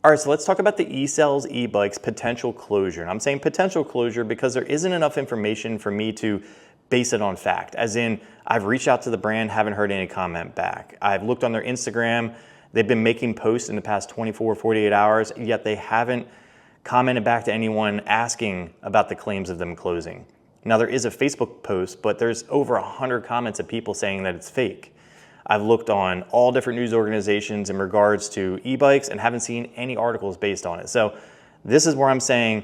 All right, so let's talk about the ecells e-bikes potential closure. And I'm saying potential closure because there isn't enough information for me to base it on fact. As in, I've reached out to the brand, haven't heard any comment back. I've looked on their Instagram. They've been making posts in the past 24, 48 hours, yet they haven't commented back to anyone asking about the claims of them closing. Now, there is a Facebook post, but there's over 100 comments of people saying that it's fake. I've looked on all different news organizations in regards to e-bikes and haven't seen any articles based on it. So this is where I'm saying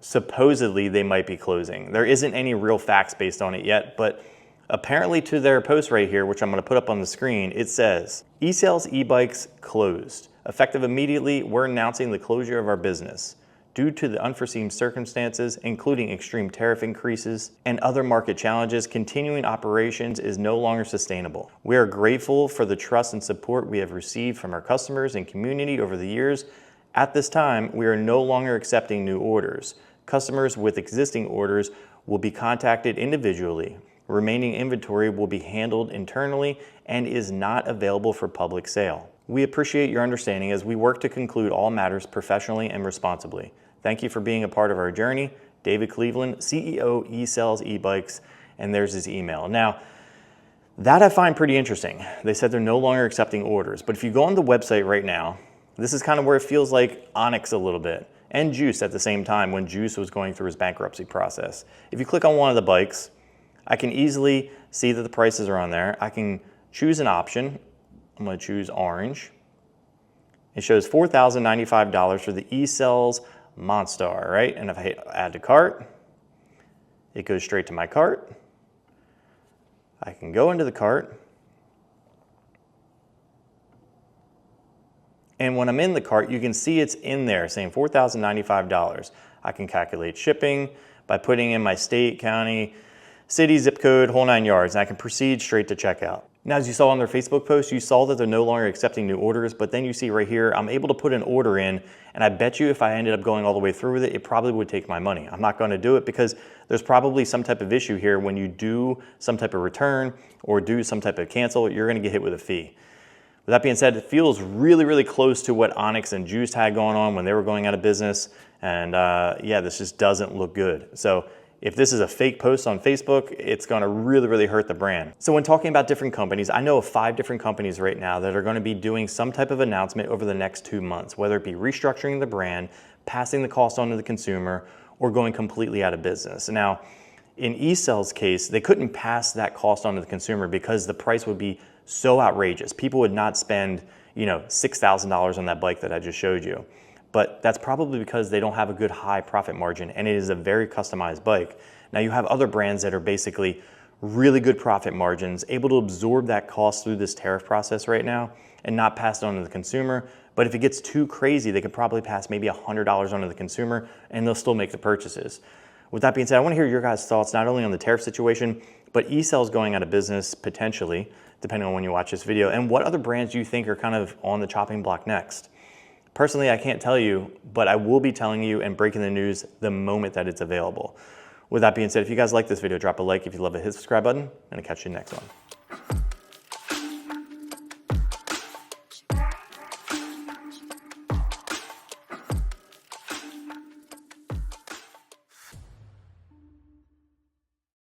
supposedly they might be closing. There isn't any real facts based on it yet, but apparently to their post right here, which I'm going to put up on the screen, it says, ecells e-bikes closed. Effective immediately, we're announcing the closure of our business. Due to the unforeseen circumstances, including extreme tariff increases and other market challenges, continuing operations is no longer sustainable. We are grateful for the trust and support we have received from our customers and community over the years. At this time, we are no longer accepting new orders. Customers with existing orders will be contacted individually. Remaining inventory will be handled internally and is not available for public sale. We appreciate your understanding as we work to conclude all matters professionally and responsibly. Thank you for being a part of our journey. David Cleveland, CEO, ecells e-bikes, and there's his email. Now, that I find pretty interesting. They said they're no longer accepting orders, but if you go on the website right now, this is kind of where it feels like Onyx a little bit, and Juice at the same time when Juice was going through his bankruptcy process. If you click on one of the bikes, I can easily see that the prices are on there. I can choose an option. I'm going to choose orange. It shows $4,095 for the ecells Monstar, right? And if I hit add to cart, it goes straight to my cart. I can go into the cart. And when I'm in the cart, you can see it's in there saying $4,095. I can calculate shipping by putting in my state, county, city, zip code, whole 9 yards, and I can proceed straight to checkout. Now, as you saw on their Facebook post, you saw that they're no longer accepting new orders, but then you see right here, I'm able to put an order in, and I bet you if I ended up going all the way through with it, it probably would take my money. I'm not going to do it because there's probably some type of issue here when you do some type of return or do some type of cancel, you're going to get hit with a fee. With that being said, it feels really, really close to what Onyx and Juice had going on when they were going out of business, and yeah, this just doesn't look good. So if this is a fake post on Facebook, it's gonna really, really hurt the brand. So when talking about different companies, I know of 5 different companies right now that are gonna be doing some type of announcement over the next 2 months, whether it be restructuring the brand, passing the cost on to the consumer, or going completely out of business. Now, in ecells' case, they couldn't pass that cost on to the consumer because the price would be so outrageous. People would not spend, $6,000 on that bike that I just showed you. But that's probably because they don't have a good high profit margin and it is a very customized bike. Now you have other brands that are basically really good profit margins, able to absorb that cost through this tariff process right now and not pass it on to the consumer. But if it gets too crazy, they could probably pass maybe $100 on to the consumer and they'll still make the purchases. With that being said, I want to hear your guys' thoughts, not only on the tariff situation, but ecells going out of business potentially, depending on when you watch this video, and what other brands you think are kind of on the chopping block next. Personally, I can't tell you, but I will be telling you and breaking the news the moment that it's available. With that being said, if you guys like this video, drop a like. If you love it, hit the subscribe button, and I'll catch you in the next one.